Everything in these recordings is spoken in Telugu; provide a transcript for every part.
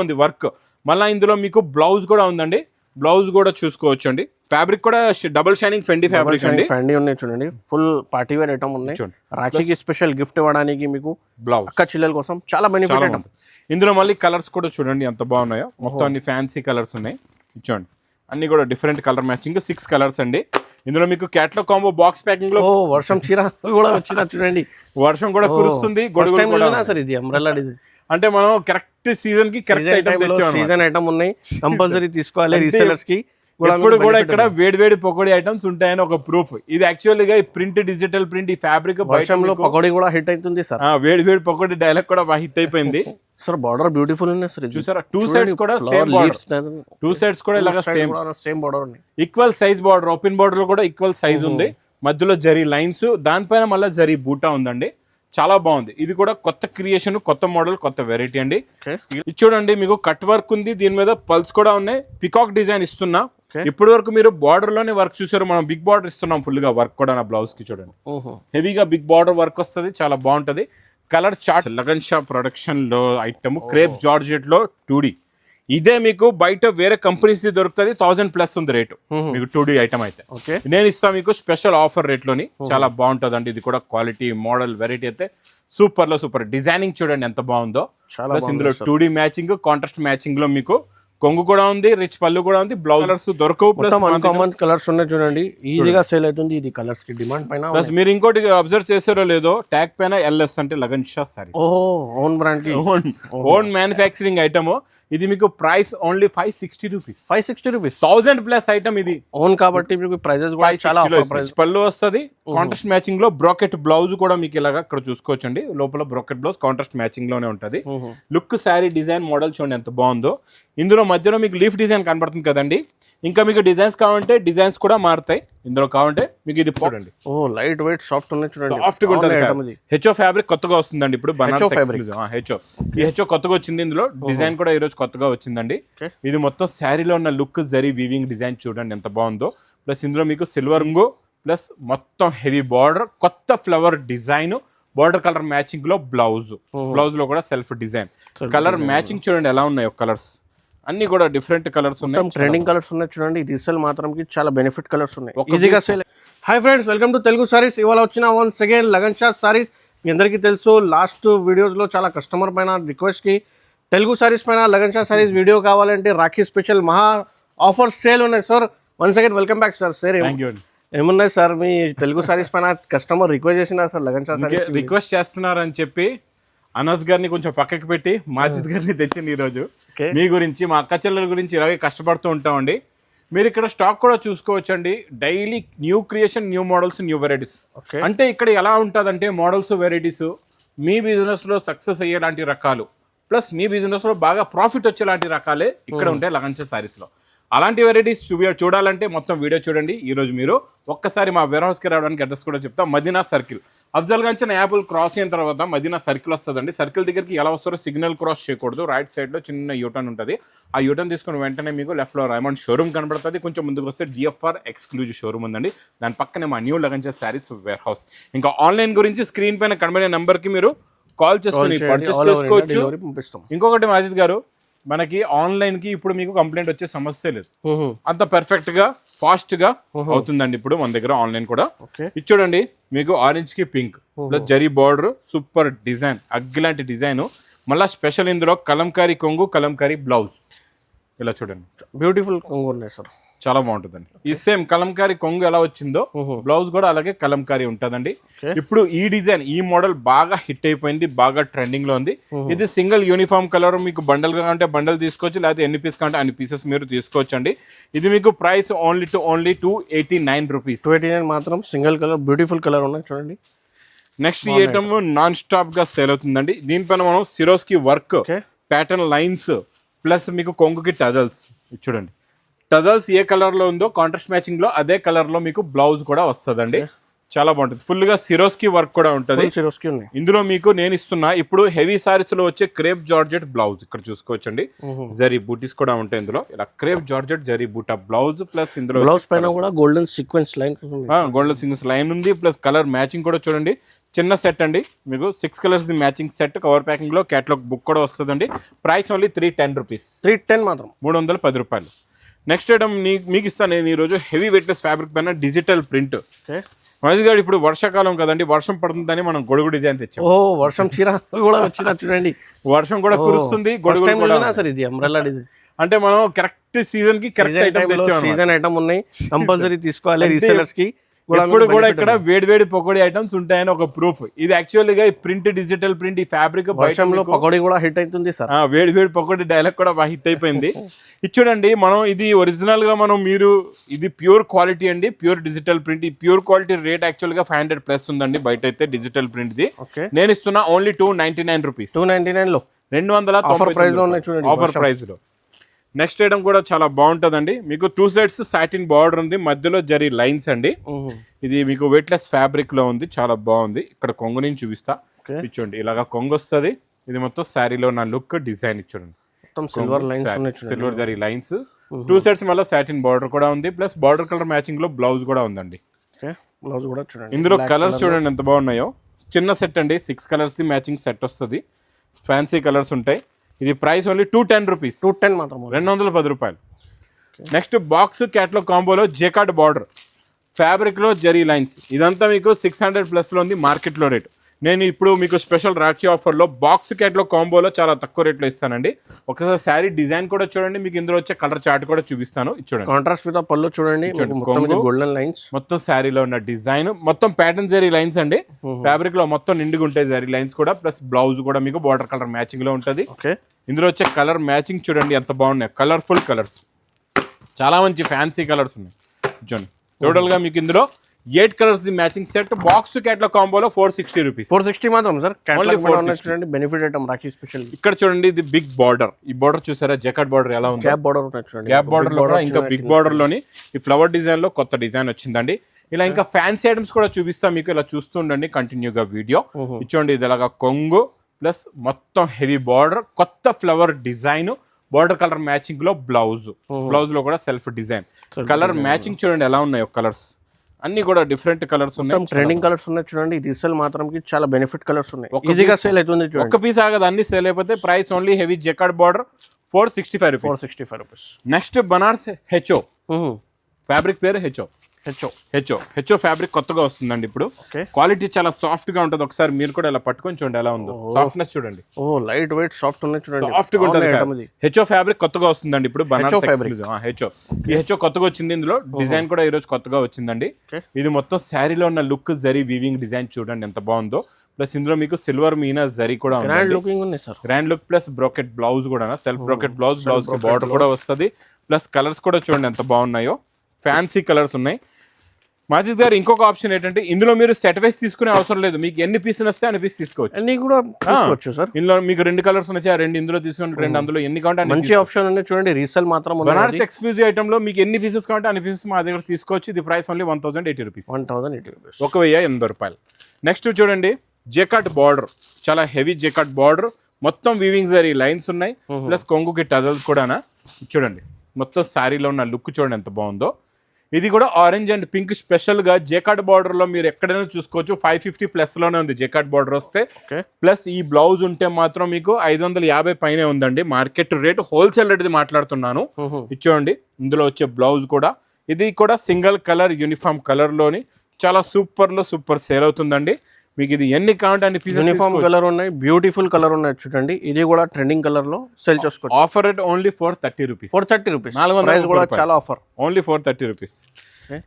ఉంది వర్క్. మళ్ళీ ఇందులో మీకు బ్లౌజ్ కూడా ఉందండి, బ్లౌజ్ కూడా చూసుకోవచ్చు అండి. ఫ్యాబ్రిక్ కూడా డబుల్ షైనింగ్ ఫెండి ఫ్యాబ్రిక్ అండి. ఫెండి ఉన్నాయి చూడండి, ఫుల్ పార్టీ వేర్ ఐటమ్ ఉన్నాయి. రాఖీకి స్పెషల్ గిఫ్ట్ ఇవ్వడానికి మీకు బ్లౌజ్ అక్క చెల్లెల కోసం చాలా బెనిఫిట్ ఐటమ్. ఇందులో మళ్ళీ కలర్స్ కూడా చూడండి ఎంత బాగున్నాయో, మొత్తం అన్ని ఫ్యాన్సీ కలర్స్ ఉన్నాయి. చూడండి అన్ని కూడా డిఫరెంట్ కలర్ మ్యాచింగ్ 6 కలర్స్ అండి. ఇందులో మీకు క్యాట్లాగ్ కాంబో బాక్స్ ప్యాకింగ్ లో వర్షం చీర కూడా వచ్చిన చూడండి, వర్షం కూడా కురుస్తుంది. గొడుగులు కూడా సార్ ఇది అంబ్రెల్లా డిజైన్. అంటే మనం కరెక్ట్ సీజన్ కి కరెక్ట్ ఐటమ్ తెచ్చాము. సీజన్ ఐటమ్ ఉన్నాయి, కంపల్సరీ తీసుకోవాలి. రీసెలర్స్ కి ఇప్పుడు కూడా ఇక్కడ వేడి పకోడీ ఐటమ్స్ ఉంటాయని ఒక ప్రూఫ్. ఇది యాక్చువల్ గా ప్రింట్, డిజిటల్ ప్రింట్, ఈ ఫ్యాబ్రిక్ వర్షంలో పకోడీ కూడా హిట్ అవుతుంది సార్. వేడి పకోడీ డైలాగ్ కూడా బాగా హిట్ అయిపోయింది సార్. బార్డర్ బ్యూటిఫుల్ ఉంది సార్, చూసారా? 2 సైడ్స్ కూడా సేమ్ బార్డర్, 2 సైడ్స్ కూడా ఇలాగా సేమ్ బార్డర్ ఉంది. Equal size border, open border లో కూడా ఈక్వల్ సైజ్ ఉంది. మధ్యలో జరీ లైన్స్, దానిపైన మళ్ళీ జరీ బూటా ఉందండి. చాలా బాగుంది. ఇది కూడా కొత్త క్రియేషన్, కొత్త మోడల్, కొత్త వెరైటీ అండి. ఇది చూడండి మీకు కట్ వర్క్ ఉంది, దీని మీద పల్స్ కూడా ఉన్నాయి. పికాక్ డిజైన్ ఇస్తున్నా. ఇప్పటి వరకు మీరు బార్డర్ లోనే వర్క్ చూసారు, మనం బిగ్ బార్డర్ ఇస్తున్నాం ఫుల్ గా వర్క్ కూడా నా బ్లౌజ్ కి. చూడండి హెవీగా బిగ్ బార్డర్ వర్క్ వస్తుంది, చాలా బాగుంటది. Colour chart lagan Shah production లో ఐటమ్, క్రేప్ జార్జెట్ లో 2D. ఇదే మీకు బయట వేరే కంపెనీస్ దొరుకుతుంది, 1000+ ఉంది రేటు మీకు 2D ఐటమ్ అయితే. నేను ఇస్తాను మీకు స్పెషల్ ఆఫర్ రేట్ లోని. చాలా బాగుంటది అండి. ఇది కూడా క్వాలిటీ, మోడల్, వెరైటీ అయితే సూపర్ లో సూపర్. డిజైనింగ్ చూడండి ఎంత బాగుందో. ఇందులో 2D మ్యాచింగ్, కాంట్రాస్ట్ మ్యాచింగ్ లో మీకు కొంగు కూడా ఉంది, రిచ్ పళ్ళు కూడా ఉంది. బ్లౌజర్స్ దొరకవు, ప్లస్ అన్కామన్ కలర్స్ ఉన్నాయి చూడండి, ఈజీగా సేల్ అవుతుంది. ఇది కలర్స్ కి డిమాండ్ పైన. ప్లస్ మీరు ఇంకోటి అబ్జర్వ్ చేసారో లేదో, ట్యాగ్ పైన LS అంటే లగన్ షా సారీస్. ఓన్ బ్రాండ్ కి ఓన్ మ్యానుఫ్యాక్చరింగ్ ఐటమ్. ఇది మీకు ప్రైస్ ఓన్లీ 560 రూపీస్. 1000+ ఐటమ్. ఇది ఓన్ కాబట్టి మీకు ప్రైజెస్ కూడా చాలా పళ్ళు వస్తుంది. కాంట్రాస్ట్ మ్యాచింగ్ లో బ్రోకెట్ బ్లౌజ్ కూడా మీకు ఇలాగా ఇక్కడ చూసుకోవచ్చండి. లోపల బ్రోకెట్ బ్లౌజ్ కాంట్రాస్ట్ మ్యాచింగ్ లోనే ఉంటది. లుక్, శారీ డిజైన్, మోడల్ చూడండి ఎంత బాగుందో. ఇందులో మధ్యలో మీకు లీఫ్ డిజైన్ కనబడుతుంది కదండి. ఇంకా మీకు డిజైన్స్ కావాలంటే డిజైన్స్ కూడా మారుతాయి. ఇందులో కావాలంటే మీకు ఇది చూడండి, లైట్ వెయిట్ సాఫ్ట్ ఉన్నాయి చూడండి, సాఫ్ట్ గా ఉంటుంది. హెచ్ఓ ఫ్యాబ్రిక్ కొత్తగా వస్తుందండి ఇప్పుడు. హెచ్ఓ కొత్తగా వచ్చింది. ఇందులో డిజైన్ కూడా ఈ రోజు కొత్తగా వచ్చిందండి. ఇది మొత్తం శారీలో ఉన్న లుక్, జరీ వీవింగ్ డిజైన్ చూడండి ఎంత బాగుందో. ప్లస్ ఇందులో మీకు సిల్వర్ ప్లస్ మొత్తం హెవీ బార్డర్, కొత్త flower design, border colour matching లో బ్లౌజ్ లో కూడా సెల్ఫ్ డిజైన్. కలర్ మ్యాచింగ్ చూడండి ఎలా ఉన్నాయో కలర్స్ అన్ని కూడా డిఫరెంట్ కలర్స్ ఉన్నాయి. ట్రెండింగ్ కలర్స్ ఉన్నాయి చూడండి. రీసేల్ మాత్రంకి చాలా బెనిఫిట్ కలర్స్ ఉన్నాయి, ఈజీగా sale. Hi friends, welcome to Telugu saris. ఇవాళ వచ్చిన వన్స్ అగైన్ లగన్ షా సారీస్. మీ అందరికీ తెలుసు, లాస్ట్ వీడియోస్లో చాలా కస్టమర్ పైన రిక్వెస్ట్కి తెలుగు సారీస్ పైన లగన్ షా సారీస్ వీడియో కావాలంటే రాఖీ స్పెషల్ మహా ఆఫర్ సేల్ ఉన్నాయి. Sir once again welcome back sir. Sir ఏమున్నాయి సార్ మీ తెలుగు సారీస్ పైన కస్టమర్ రిక్వెస్ట్ చేసినారు సార్ లగన్ షా సారీస్ రిక్వెస్ట్ చేస్తున్నారని చెప్పి అనస్ గారిని కొంచెం పక్కకి పెట్టి మాజిద్ గారిని తెచ్చింది ఈరోజు. మీ గురించి, మా అక్క చెల్లెల గురించి ఇలాగే కష్టపడుతూ ఉంటామండి. మీరు ఇక్కడ స్టాక్ కూడా చూసుకోవచ్చండి. Daily new creation, new models, new varieties. అంటే ఇక్కడ ఎలా ఉంటుందంటే మోడల్స్, వెరైటీస్ మీ బిజినెస్లో సక్సెస్ అయ్యేలాంటి రకాలు, ప్లస్ మీ బిజినెస్లో బాగా ప్రాఫిట్ వచ్చేలాంటి రకాలే ఇక్కడ ఉంటాయి లగన్ షా సారీస్లో. అలాంటి వెరైటీస్ చూడాలంటే మొత్తం వీడియో చూడండి. ఈరోజు మీరు ఒక్కసారి మా వేర్ హౌస్కి రావడానికి అడ్రస్ కూడా చెప్తాం. Madina circle, Afzal Gunj apple cross అయిన తర్వాత మదీనా సర్కిల్ వస్తుందండి. సర్కిల్ దగ్గరికి ఎలా వస్తారో సిగ్నల్ క్రాస్ చేయకూడదు. రైట్ సైడ్లో చిన్న యూటర్న్ ఉంటుంది. ఆ యూటర్న్ తీసుకుని వెంటనే మీకు లెఫ్ట్లో రైమండ్ షోరూమ్ కనబడుతుంది. కొంచెం ముందుకు వస్తే DFR ఎక్స్క్లూజివ్ షోరూమ్ ఉందండి. దాని పక్కనే మా new Lagan Shah sarees warehouse. ఇంకా ఆన్లైన్ గురించి స్క్రీన్ పైన కనబడే నెంబర్కి మీరు కాల్ చేసుకుని పర్చేస్ చేసుకోవచ్చు. ఇంకొకటి మాజిద్ గారు, మనకి ఆన్లైన్ కి ఇప్పుడు మీకు కంప్లైంట్ వచ్చే సమస్య లేదు. అంత పర్ఫెక్ట్ గా, ఫాస్ట్ గా అవుతుందండి ఇప్పుడు మన దగ్గర ఆన్లైన్ కూడా. ఇది చూడండి మీకు ఆరెంజ్ కి pink plus zari border, super design, అగ్గిలాంటి డిజైన్. మళ్ళీ స్పెషల్ ఇందులో కలంకారీ కొంగు, కలంకారీ బ్లౌజ్. ఇలా చూడండి బ్యూటిఫుల్ కొంగు ఉన్నాయి సార్, చాలా బాగుంటుందండి. ఈ సేమ్ కలంకారీ కొంగు ఎలా వచ్చిందో బ్లౌజ్ కూడా అలాగే కలంకారీ ఉంటుందండి. ఇప్పుడు ఈ డిజైన్, ఈ మోడల్ బాగా హిట్ అయిపోయింది, బాగా ట్రెండింగ్ లో ఉంది. ఇది సింగిల్ యూనిఫామ్ కలర్. మీకు బండల్ గా అంటే బండల్ తీసుకోవచ్చు, లేకపోతే ఎన్ని పీస్ కంటే అన్ని పీసెస్ మీరు తీసుకోవచ్చు అండి. ఇది మీకు ప్రైస్ ఓన్లీ 289 రూపీస్. 289 మాత్రం. సింగిల్ కలర్, బ్యూటిఫుల్ కలర్ ఉన్నాయి చూడండి. నెక్స్ట్ ఈ ఐటమ్ నాన్ స్టాప్ గా సేల్ అవుతుందండి. దీనిపైన మనం Swarovski work, pattern lines, plus మీకు కొంగుకి టజల్స్. చూడండి టజల్స్ ఏ కలర్ లో ఉందో కాంట్రాస్ట్ మ్యాచింగ్ లో అదే కలర్ లో మీకు బ్లౌజ్ కూడా వస్తుందండి. చాలా బాగుంటుంది. ఫుల్ గా సిరోస్కి వర్క్ కూడా ఉంటది. సిరోస్కి ఉన్నాయి. ఇందులో మీకు నేను ఇస్తున్నా ఇప్పుడు హెవీ సారీస్ లో వచ్చే క్రేప్ జార్జెట్ బ్లౌజ్ ఇక్కడ చూసుకోవచ్చండి. జరీ బూటీస్ కూడా ఉంటాయి ఇందులో. ఇలా క్రేప్ జార్జెట్ జరీ బూటా బ్లౌజ్ ప్లస్ ఇందులో బ్లౌజ్ పైన కూడా గోల్డెన్ సీక్వెన్స్ లైన్ ఉంది. ప్లస్ కలర్ మ్యాచింగ్ కూడా చూడండి. చిన్న సెట్ అండి, మీకు 6 colours the matching set. Cover packing లో కేటలాగ్ బుక్ కూడా వస్తుందండి. Price only 310 rupees. 310 మాత్రం, 310 రూపాయలు. నెక్స్ట్ ఐటమ్ మీకు ఇస్తాను నేను ఈరోజు హెవీ వెయిట్లెస్ ఫ్యాబ్రిక్ పైన డిజిటల్ ప్రింట్. మహేష్ గారు ఇప్పుడు వర్షాకాలం కదండి, వర్షం పడుతుందని మనం గొడుగు డిజైన్ తెచ్చాం. ఓ వర్షం చీర కూడా వచ్చిందా చూడండి. వర్షం కూడా కురుస్తుంది, గొడుగు కూడా. సార్ ఇది అంబ్రెల్లా డిజైన్ అంటే మనం కరెక్ట్ సీజన్ కి కరెక్ట్ ఐటమ్ తెచ్చాం. సీజన్ ఐటమ్ ఉన్నాయి, కంపల్సరీ తీసుకోవాలి. రీసెలర్స్ కి ఇప్పుడు కూడా ఇక్కడ వేడి పకోడీ ఐటమ్స్ ఉంటాయని ఒక ప్రూఫ్. ఇది యాక్చువల్ గా ప్రింట్, డిజిటల్ ప్రింట్, ఈ ఫ్యాబ్రిక్ వర్షంలో పకోడీ కూడా హిట్ అవుతుంది సార్. వేడి పకోడీ డైలాగ్ కూడా హిట్ అయిపోయింది. ఇది చూడండి, మనం ఇది ఒరిజినల్ గా ఇది ప్యూర్ క్వాలిటీ అండి, ప్యూర్ డిజిటల్ ప్రింట్. ఈ ప్యూర్ క్వాలిటీ రేట్ యాక్చువల్ గా 500+ ఉందండి బయట అయితే డిజిటల్ ప్రింట్ ది. నేను ఇస్తున్నా ఓన్లీ 299 రూపీస్. 299 లో 290 ఆఫర్ ప్రైస్ లో ఉన్నాయి చూడండి. ఆఫర్ ప్రైస్ లో నెక్స్ట్ ఐటమ్ కూడా చాలా బాగుంటుందండి. మీకు 2 సైడ్స్ సాటిన్ బార్డర్ ఉంది, మధ్యలో జరీ లైన్స్ అండి. ఇది మీకు వెయిట్లెస్ ఫ్యాబ్రిక్ లో ఉంది, చాలా బాగుంది. ఇక్కడ కొంగు నుంచి చూపిస్తా. ఇచ్చోండి, ఇలాగా కొంగు వస్తుంది. ఇది మొత్తం శారీలో నా లుక్ డిజైన్ ఇచ్చోండి. సిల్వర్ జరీ లైన్స్, 2 సైడ్స్ మళ్ళీ సాటిన్ బార్డర్ కూడా ఉంది. ప్లస్ బార్డర్ కలర్ మ్యాచింగ్ లో బ్లౌజ్ కూడా ఉందండి. బ్లౌజ్ కూడా చూడండి. ఇందులో కలర్స్ చూడండి ఎంత బాగున్నాయో. చిన్న సెట్ అండి, 6 కలర్స్ ది మ్యాచింగ్ సెట్ వస్తుంది. ఫ్యాన్సీ కలర్స్ ఉంటాయి. ఇది ప్రైస్ ఓన్లీ 210 రూపీస్. 210 మాత్రం, 210 రూపాయలు. నెక్స్ట్ బాక్స్ క్యాట్లాగ్ కాంబోలో జేకార్డ్ బార్డర్ ఫ్యాబ్రిక్ లో జరీ లైన్స్. ఇదంతా మీకు 600+ లో ఉంది మార్కెట్ లో రేట్. నేను ఇప్పుడు మీకు స్పెషల్ రాఖీ ఆఫర్ లో బాక్స్ క్యాట్లాగ్ కాంబోలో చాలా తక్కువ రేట్లో ఇస్తానండి. ఒకసారి శారీ డిజైన్ కూడా చూడండి, మీకు ఇందులో వచ్చే కలర్ చార్ట్ కూడా చూపిస్తాను. చూడండి, కాంట్రాస్ట్ విత్ పళ్ళు చూడండి, గోల్డెన్ లైన్స్. మొత్తం శారీలో ఉన్న డిజైన్ మొత్తం ప్యాటర్న్ జరీ లైన్స్ అండి. ఫ్యాబ్రిక్ లో మొత్తం నిండుగా ఉంటాయి జరీ లైన్స్ కూడా. ప్లస్ బ్లౌజ్ కూడా మీకు బార్డర్ కలర్ మ్యాచింగ్ లో ఉంటది. ఇందులో వచ్చే కలర్ మ్యాచింగ్ చూడండి ఎంత బాగున్నాయి. కలర్ఫుల్ కలర్స్, చాలా మంచి ఫ్యాన్సీ కలర్స్ ఉన్నాయి. చూడండి, టోటల్ గా మీకు ఇందులో 8 colours the matching set. Box catalogue కాంబోలో 460 రూపీస్. 460 మాత్రం సార్. చూడండి బెనిఫిట్ ఐటమ్ రాఖీ స్పెషల్. ఇక్కడ చూడండి, ఇది బిగ్ బార్డర్. ఈ బార్డర్ చూసారా, జకార్డ్ బార్డర్ ఎలా ఉంది. గ్యాప్ బార్డర్ చూడండి. గ్యాప్ బార్డర్ లో కూడా ఇంకా బిగ్ బార్డర్ లోని ఈ ఫ్లవర్ డిజైన్ లో కొత్త డిజైన్ వచ్చిందండి. ఇలా ఇంకా ఫ్యాన్సీ ఐటమ్స్ కూడా చూపిస్తా మీకు. ఇలా చూస్తుండండి కంటిన్యూగా వీడియో. ఇచ్చోండి, ఇది ఇలాగా కొంగు ప్లస్ మొత్తం హెవీ బార్డర్, కొత్త flower design, border colour matching లో బ్లౌజ్ లో కూడా సెల్ఫ్ డిజైన్. కలర్ మ్యాచింగ్ చూడండి ఎలా ఉన్నాయో కలర్స్ అన్ని కూడా డిఫరెంట్ కలర్స్ ఉన్నాయి. ట్రెండింగ్ కలర్స్ ఉన్నాయి చూడండి. రీసేల్ మాత్రం చాలా బెనిఫిట్ కలర్స్ ఉన్నాయి. ఈజీగా సేల్ అవుతుంది. ఒక పీస్ ఆగదు, అన్ని సేల్ అయిపోతే. Price only heavy jacquard border 465 rupees. 465 rupees. Next Banaras HO fabric పేరు హెచ్ఓ ఫ్యాబ్రిక్ కొత్తగా వస్తుందండి ఇప్పుడు. క్వాలిటీ చాలా సాఫ్ట్ గా ఉంటుంది. ఒకసారి మీరు కూడా ఇలా పట్టుకొని చూడండి ఎలా ఉందో. సాఫ్ట్నెస్ చూడండి, లైట్ వెయిట్ సాఫ్ట్ ఉన్నాయి చూడండి. సాఫ్ట్ గా ఉంటుంది. హెచ్ఓ ఫ్యాబ్రిక్ కొత్తగా వస్తుందండి ఇప్పుడు. బనారస్ ఈ హెచ్ఓ కొత్తగా వచ్చింది. ఇందులో డిజైన్ కూడా ఈ రోజు కొత్తగా వచ్చిందండి. ఇది మొత్తం శారీలో ఉన్న లుక్ జరీ వీవింగ్ డిజైన్ చూడండి ఎంత బాగుందో. ప్లస్ ఇందులో మీకు సిల్వర్ మీనా జరీ కూడా గ్రాండ్ లుకింగ్ ఉంది sir. Grand look plus brocade blouse కూడా, సెల్ఫ్ బ్రోకెట్ బ్లౌజ్ కి బార్డర్ కూడా వస్తుంది. ప్లస్ కలర్స్ కూడా చూడండి ఎంత బాగున్నాయో, ఫ్యాన్సీ కలర్స్ ఉన్నాయి. మాజిద్ గారు ఇంకొక ఆప్షన్ ఏంటంటే ఇందులో మీరు సెట్ వైస్ తీసుకునే అవసరం లేదు. మీకు ఎన్ని పీసులు వస్తే అన్ని పీస్ తీసుకోవచ్చు. అన్ని కూడా తీసుకోవచ్చు సార్. ఇందులో మీకు 2 కలర్స్ ఉన్నాయి, 2 ఇందులో తీసుకోండి, 2 అందులో ఎన్ని కావాలంటే మంచి ఆప్షన్ ఉంది చూడండి. రీసేల్ మాత్రం బనారస్ ఎక్స్క్లూజివ్ ఐటమ్ లో మీకు ఎన్ని పీసెస్ కావాలంటే అన్ని పీసెస్ మా దగ్గర తీసుకోవచ్చు. ఇది ప్రైస్ ఓన్లీ 1080 రూపీస్. 1080 రూపాయలు. నెక్స్ట్ చూడండి, జకార్డ్ బార్డర్, చాలా హెవీ జకార్డ్ బార్డర్, మొత్తం వీవింగ్ జరీ లైన్స్ ఉన్నాయి. ప్లస్ కొంగుకి టజల్స్ కూడా చూడండి. మొత్తం శారీలో ఉన్న లుక్ చూడండి ఎంత బాగుందో. ఇది కూడా ఆరెంజ్ అండ్ పింక్ స్పెషల్ గా జకార్డ్ బార్డర్ లో మీరు ఎక్కడైనా చూసుకోవచ్చు. 550+ లోనే ఉంది జకార్డ్ బార్డర్ వస్తే. ప్లస్ ఈ బ్లౌజ్ ఉంటే మాత్రం మీకు 550 పైనే ఉందండి మార్కెట్ రేట్. హోల్సేల్ రేట్ మాట్లాడుతున్నాను. ఇచ్చోండి, ఇందులో వచ్చే బ్లౌజ్ కూడా, ఇది కూడా సింగిల్ కలర్ యూనిఫామ్ కలర్ లోని చాలా సూపర్ సేల్ అవుతుందండి. మీకు ఇది ఎన్ని కావాలంటే అన్ని పీసెస్. యూనిఫామ్ కలర్ ఉన్నాయి, బ్యూటిఫుల్ కలర్ ఉన్నాయి చూడండి. ఇది కూడా ట్రెండింగ్ కలర్ లో సేల్ చేసుకోవచ్చు. Offer rate only 430 rupees. 430 rupees. 400 కూడా చాలా ఆఫర్. Only 430 rupees.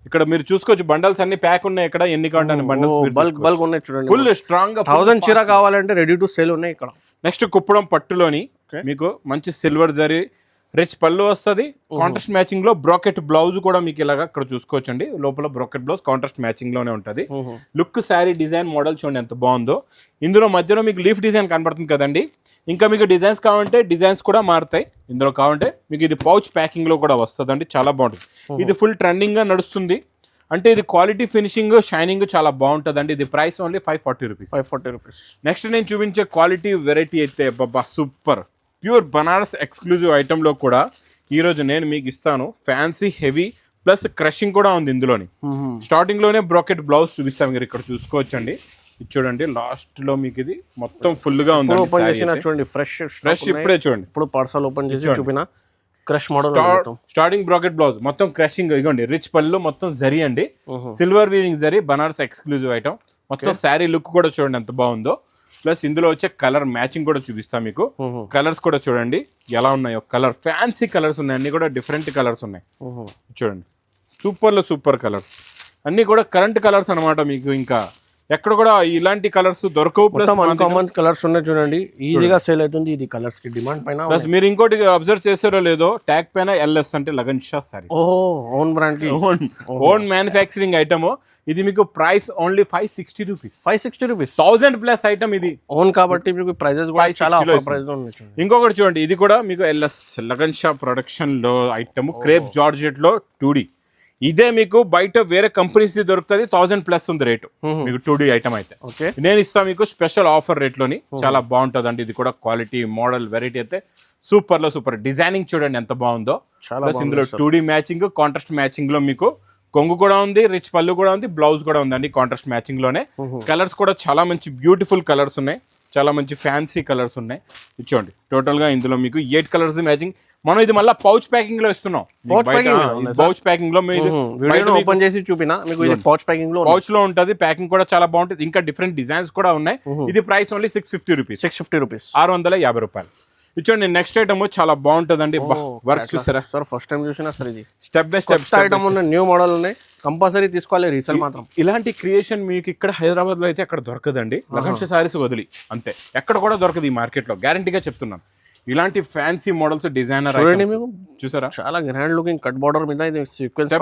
ఇక్కడ మీరు చూసుకోవచ్చు బండల్స్ అన్ని ప్యాక్ ఉన్నాయి. ఇక్కడ ఎన్ని కావాలంటే బండల్స్ బల్క్ ఉన్నాయి చూడండి. ఫుల్ స్ట్రాంగ్ గా 1000 చీర కావాలంటే రెడీ టు సేల్ ఉన్నాయి ఇక్కడ. నెక్స్ట్ కుప్పడం పట్టులోని మీకు మంచి సిల్వర్ జరీ రిచ్ పళ్ళు వస్తుంది. కాంట్రాస్ట్ మ్యాచింగ్ లో బ్రోకెట్ బ్లౌజ్ కూడా మీకు ఇలాగా ఇక్కడ చూసుకోవచ్చండి. లోపల బ్రోకెట్ బ్లౌజ్ కాంట్రాస్ట్ మ్యాచింగ్ లోనే ఉంటుంది. లుక్ శారీ డిజైన్ మోడల్ చూడండి ఎంత బాగుందో. ఇందులో మధ్యలో మీకు లీఫ్ డిజైన్ కనబడుతుంది కదండి. ఇంకా మీకు డిజైన్స్ కావాలంటే డిజైన్స్ కూడా మారుతాయి. ఇందులో కావాలంటే మీకు ఇది పౌచ్ ప్యాకింగ్ లో కూడా వస్తుందండి, చాలా బాగుంటుంది. ఇది ఫుల్ ట్రెండింగ్ గా నడుస్తుంది. అంటే ఇది క్వాలిటీ ఫినిషింగ్ షైనింగ్ చాలా బాగుంటుందండి. ఇది price only 540 rupees. 540 rupees. Next నేను చూపించే క్వాలిటీ వెరైటీ అయితే బాబా సూపర్ ప్యూర్ బనారస్ ఎక్స్క్లూజివ్ ఐటెంలో కూడా ఈరోజు నేను మీకు ఇస్తాను. ఫ్యాన్సీ హెవీ ప్లస్ క్రషింగ్ కూడా ఉంది ఇందులోని. స్టార్టింగ్ లోనే బ్రాకెట్ బ్లౌజ్ చూపిస్తాం, మీరు ఇక్కడ చూసుకోవచ్చండి. ఇది చూడండి లాస్ట్ లో మీకు ఇది మొత్తం ఫుల్ గా ఉంది. ఓపెన్ చేసిన చూడండి ఫ్రెష్ ఇప్పుడే చూడండి. ఇప్పుడు పార్సల్ ఓపెన్ చేసి చూపిన crush model. Starting bracket blouse మొత్తం క్రషింగ్, ఇగోండి రిచ్ పళ్ళు మొత్తం జరీ అండి, silver weaving zari, Banaras exclusive item. మొత్తం శారీ లుక్ కూడా చూడండి ఎంత బాగుందో. ప్లస్ ఇందులో వచ్చే కలర్ మ్యాచింగ్ కూడా చూపిస్తా మీకు. కలర్స్ కూడా చూడండి ఎలా ఉన్నాయో. కలర్ ఫ్యాన్సీ కలర్స్ ఉన్నాయి, అన్ని కూడా డిఫరెంట్ కలర్స్ ఉన్నాయి చూడండి. సూపర్ లో సూపర్ కలర్స్ అన్ని కూడా కరెంట్ కలర్స్ అన్నమాట. మీకు ఇంకా ఎక్కడ కూడా ఇలాంటి కలర్స్ దొరకవు. ప్లస్ అన్కామన్ కలర్స్ ఉన్నాయి చూడండి, ఈజీగా సేల్ అవుతుంది ఇది. కలర్స్ కి డిమాండ్ పైన. ప్లస్ మీరు ఇంకోటి అబ్జర్వ్ చేసారో లేదో, ట్యాగ్ పైన LS అంటే lagan Shah saris. Own brand, own manufacturing item. ఇది మీకు price only 560 rupees. 560 rupees 1000+ item. ఇది ఓన్ కాబట్టి మీకు ప్రైజెస్ కూడా చాలా ఆఫర్ ప్రైస్ లో ఉన్నాయి. ఇంకొకటి చూడండి, ఇది కూడా మీకు LS లగన్ షా ప్రొడక్షన్ లో ఐటమ్, క్రేప్ జార్జెట్ లో 2D. ఇదే మీకు బయట వేరే కంపెనీస్ దొరుకుతుంది, 1000+ ఉంది రేటు మీకు 2D ఐటమ్ అయితే. నేను ఇస్తా మీకు స్పెషల్ ఆఫర్ రేట్ లోని. చాలా బాగుంటది అండి. ఇది కూడా క్వాలిటీ మోడల్ వెరైటీ అయితే సూపర్ లో సూపర్. డిజైనింగ్ చూడండి ఎంత బాగుందో. ప్లస్ ఇందులో 2D మ్యాచింగ్, కాంట్రాస్ట్ మ్యాచింగ్ లో మీకు కొంగు కూడా ఉంది, రిచ్ పళ్ళు కూడా ఉంది, బ్లౌజ్ కూడా ఉందండి కాంట్రాస్ట్ మ్యాచింగ్ లోనే. కలర్స్ కూడా చాలా మంచి బ్యూటిఫుల్ కలర్స్ ఉన్నాయి, చాలా మంచి ఫ్యాన్సీ కలర్స్ ఉన్నాయి. ఇచ్చోండి టోటల్ గా ఇందులో మీకు 8 కలర్స్ మ్యాచింగ్. మనం ఇది మళ్ళీ పౌచ్ ప్యాకింగ్ లో ఇస్తున్నాం. పౌచ్ ప్యాకింగ్ లో ఓపెన్ చేసి చూపినా మీకు ఇది పౌచ్ ప్యాకింగ్ లో. పౌచ్ లో ఉంటది, ప్యాకింగ్ కూడా చాలా బాగుంటుంది. ఇంకా డిఫరెంట్ డిజైన్స్ కూడా ఉన్నాయి. ఇది ప్రైస్ ఓన్లీ 650 రూపీస్. 650 రూపీస్, 650 రూపాయలు. ఇచ్చోండి నెక్స్ట్ ఐటమ్ చాలా బాగుంటదండి. వర్క్ చూసారా సార్? ఫస్ట్ టైం చూసినా సార్. ఇది స్టెప్ బై స్టెప్ ఐటమ్ ఉన్నాయి, న్యూ మోడల్ ఉన్నాయి, కంపల్సరీ తీసుకోవాలి. రీసేల్ మాత్రం ఇలాంటి క్రియేషన్ మీకు ఇక్కడ హైదరాబాద్ లో అయితే అక్కడ దొరకదండి. లగన్ షా సారీస్ వదిలి అంతే, ఎక్కడ కూడా దొరకదు ఈ మార్కెట్ లో, గ్యారంటీగా చెప్తున్నాను. ఇలాంటి ఫ్యాన్సీ మోడల్స్ డిజైనర్ చూసారా? చాలా గ్రాండ్ లుకింగ్ కట్ బార్డర్ మీద ఇది సీక్వెన్స్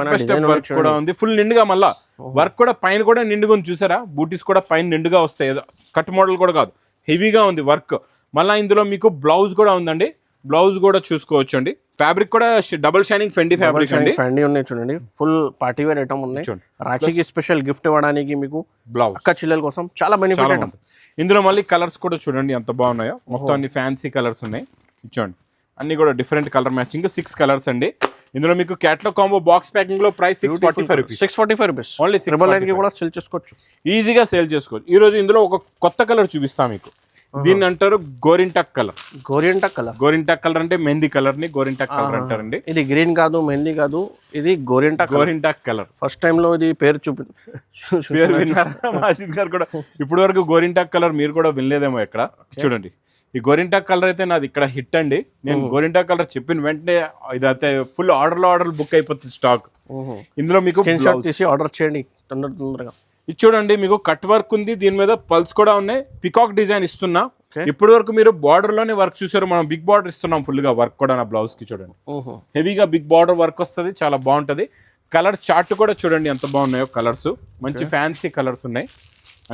వర్క్ కూడా ఉంది, ఫుల్ నిండుగా. మళ్ళా వర్క్ కూడా పైన కూడా నిండుగా ఉంది చూసారా? బూటీస్ కూడా పైన నిండుగా వస్తాయి, కట్ మోడల్ కూడా కాదు, హెవీగా ఉంది వర్క్. మళ్ళీ ఇందులో మీకు బ్లౌజ్ కూడా ఉందండి, బ్లౌజ్ కూడా చూసుకోవచ్చు అండి. ఫ్యాబ్రిక్ కూడా డబుల్ షైనింగ్ ఫెండి ఫ్యాబ్రిక్ అండి. ఫెండి ఉన్నాయి చూడండి, ఫుల్ పార్టీ వేర్ ఐటమ్ ఉన్నాయి. రాఖీకి స్పెషల్ గిఫ్ట్ ఇవ్వడానికి మీకు బ్లౌజ్, అక్క చెల్లెల కోసం చాలా బెనిఫిట్. ఇందులో మళ్ళీ కలర్స్ కూడా చూడండి ఎంత బాగున్నాయో. మొత్తం అన్ని ఫ్యాన్సీ కలర్స్ ఉన్నాయి. ఇచ్చోండి అన్ని కూడా డిఫరెంట్ కలర్ మ్యాచింగ్. 6 కలర్స్ అండి. ఇందులో మీకు క్యాటలాగ్ కాంబో బాక్స్ ప్యాకింగ్ లో ప్రైస్ 645 రూపీస్. 645 rupees only. 699 కూడా సేల్ చేసుకోవచ్చు, ఈజీగా సేల్ చేసుకోవచ్చు. ఈ రోజు ఇందులో ఒక కొత్త కలర్ చూపిస్తా మీకు. దీన్ని అంటారు గోరింటాక్ కలర్. గోరింటాక్ కలర్ అంటే మెహందీ కలర్ ని గోరింటాక్ కలర్ అంటారండి. ఇది గ్రీన్ కాదు, మెహందీ కాదు, ఇది గోరింటాక్ కలర్. ఫస్ట్ టైం లో ఇది పేరు పేరు విన్నారా? మాజిద్ గారు కూడా ఇప్పటి వరకు గోరింటాక్ కలర్ మీరు కూడా వినలేదేమో ఎక్కడ. చూడండి ఈ గోరింటాక్ కలర్ అయితే నాది ఇక్కడ హిట్ అండి. నేను గోరింటాక్ కలర్ చెప్పిన వెంటనే ఇదైతే ఫుల్ ఆర్డర్ బుక్ అయిపోతుంది స్టాక్. ఇందులో మీకు ఆర్డర్ చేయండి తొందరగా. ఇది చూడండి మీకు కట్ వర్క్ ఉంది, దీని మీద పల్స్ కూడా ఉన్నాయి. పికాక్ డిజైన్ ఇస్తున్నా. ఇప్పటి వరకు మీరు బార్డర్ లోనే వర్క్ చూసారు, మనం బిగ్ బార్డర్ ఇస్తున్నాం ఫుల్ గా వర్క్ కూడా నా బ్లౌజ్ కి. చూడండి హెవీగా బిగ్ బార్డర్ వర్క్ వస్తుంది, చాలా బాగుంటది. కలర్ చార్ట్ కూడా చూడండి ఎంత బాగున్నాయో కలర్స్. మంచి ఫ్యాన్సీ కలర్స్ ఉన్నాయి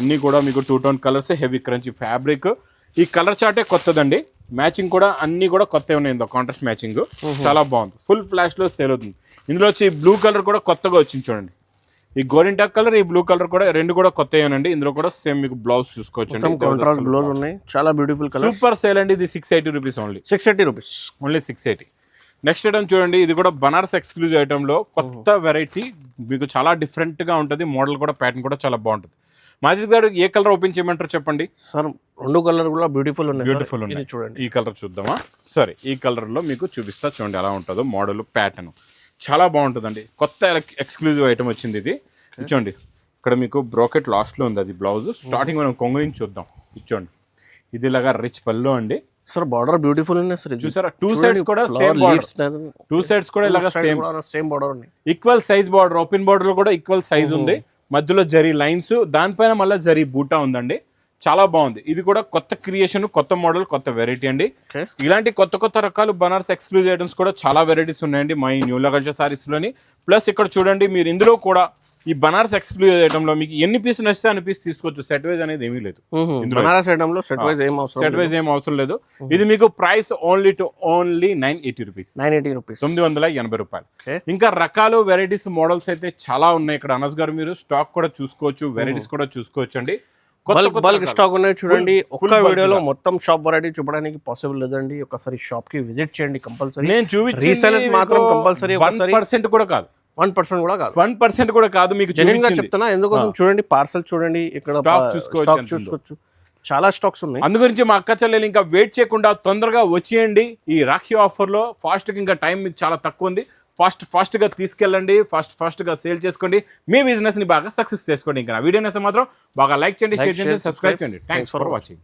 అన్ని కూడా మీకు 2 tone colours, heavy crunchy fabric. ఈ కలర్ చార్టే కొత్తదండి, మ్యాచింగ్ కూడా అన్ని కూడా కొత్త ఉన్నాయి. కాంట్రాస్ట్ మ్యాచింగ్ చాలా బాగుంది, ఫుల్ ఫ్లాష్ లో సేల్ అవుతుంది. ఇందులో వచ్చి బ్లూ కలర్ కూడా కొత్తగా వచ్చింది చూడండి. ఈ గోరింటాక్ కలర్, ఈ బ్లూ కలర్ కూడా రెండు కూడా కొత్తయేనండి. ఇందులో కూడా సేమ్ మీకు బ్లౌజ్ చూసుకోవచ్చు. కాంట్రాస్ట్ బ్లౌజ్ ఉన్నాయి, చాలా బ్యూటిఫుల్ కలర్. సూపర్ సేల్ అండి. ఇది 680 rupees only. 680 rupees only 680. Next item చూడండి, ఇది కూడా బనారస్ ఎక్స్క్లూజివ్ ఐటమ్ లో కొత్త వెరైటీ. మీకు చాలా డిఫరెంట్ గా ఉంటుంది, మోడల్ కూడా ప్యాటర్న్ కూడా చాలా బాగుంటుంది. మాజిద్ గారు ఏ కలర్ ఓపెన్ చేయమంటారు చెప్పండి? సార్ 2 కలర్ కూడా బ్యూటిఫుల్ ఉన్నాయి. చూడండి ఈ కలర్ చూద్దామా? సరే ఈ కలర్ లో మీకు చూపిస్తా చూడండి ఎలా ఉంటుందో మోడల్ ప్యాటర్న్. చాలా బాగుంటుందండి, కొత్త ఎక్స్క్లూజివ్ ఐటమ్ వచ్చింది ఇది. ఇచ్చోండి ఇక్కడ మీకు బ్రోకెట్ లాస్ట్ లో ఉంది అది బ్లౌజ్. స్టార్టింగ్ మనం కొంగు నుంచి చూద్దాం. ఇచ్చోండి ఇది ఇలాగా రిచ్ పళ్ళు అండి. సార్ బార్డర్ బ్యూటిఫుల్ ఉంది సార్. చూసారా? 2 సైడ్స్ కూడా సేమ్ బార్డర్, 2 సైడ్స్ కూడా ఇలాగా సేమ్ బార్డర్ ఉంది. Equal size border, open border లో కూడా ఈక్వల్ సైజ్ ఉంది. మధ్యలో జరీ లైన్స్, దానిపైన మళ్ళీ జరీ బూటా ఉందండి. చాలా బాగుంది. ఇది కూడా కొత్త క్రియేషన్, కొత్త మోడల్, కొత్త వెరైటీ అండి. ఇలాంటి కొత్త కొత్త రకాలు బనారస్ ఎక్స్క్లూజివ్ ఐటమ్స్ కూడా చాలా వెరైటీస్ ఉన్నాయండి మా ఈ న్యూ లగన్ షా సారీస్ లోని. ప్లస్ ఇక్కడ చూడండి మీరు ఇందులో కూడా ఈ బనారస్ ఎక్స్క్లూజివ్ ఐటమ్ లో మీకు ఎన్ని పీస్ నచ్చితే అన్ని పీస్ తీసుకోవచ్చు. సెట్ వైజ్ అనేది ఏమీ లేదు. బనారస్ ఐటమ్ లో సెట్ వైజ్ ఏం అవసరం లేదు. ఇది మీకు ప్రైస్ ఓన్లీ 980 రూపీస్. 980 రూపాయలు. ఇంకా రకాలు వెరైటీస్ మోడల్స్ అయితే చాలా ఉన్నాయి ఇక్కడ. అనస్ గారు మీరు స్టాక్ కూడా చూసుకోవచ్చు, వెరైటీస్ కూడా చూసుకోవచ్చు అండి. బల్క్ స్టాక్ ఉన్నాయి చూడండి. ఒక్క వీడియోలో మొత్తం షాప్ వెరైటీ చూపడానికి పాసిబుల్ లేదండి. ఒకసారి షాప్ కి విజిట్ చేయండి కంపల్సరీ. నేను చూపించే రీసెలర్స్ మాత్రం కంపల్సరీ 1% కూడా కాదు. 1% కూడా కాదు. 1% కూడా కాదు. మీకు జెన్యూన్ గా చెప్తున్నా. ఎందుకోసం చూడండి, పార్సల్ చూడండి, ఇక్కడ స్టాక్ చూసుకోవచ్చు. చాలా స్టాక్స్ ఉన్నాయి. అందు గురించి మా అక్క చెల్లెలు ఇంకా వెయిట్ చేయకుండా తొందరగా వచ్చేయండి. ఈ రాఖీ ఆఫర్ లో ఫాస్ట్ గా ఇంకా టైం మీకు చాలా తక్కువ ఉంది. ఫాస్ట్ గా తీసుకెళ్ళండి, ఫాస్ట్ గా సేల్ చేసుకోండి, మీ బిజినెస్ ని బాగా సక్సెస్ చేసుకోండి. ఇంకా వీడియో నచ్చితే మాత్రం బాగా లైక్ చేయండి, షేర్ చేయండి, సబ్స్క్రైబ్ చేయండి. Thanks for watching.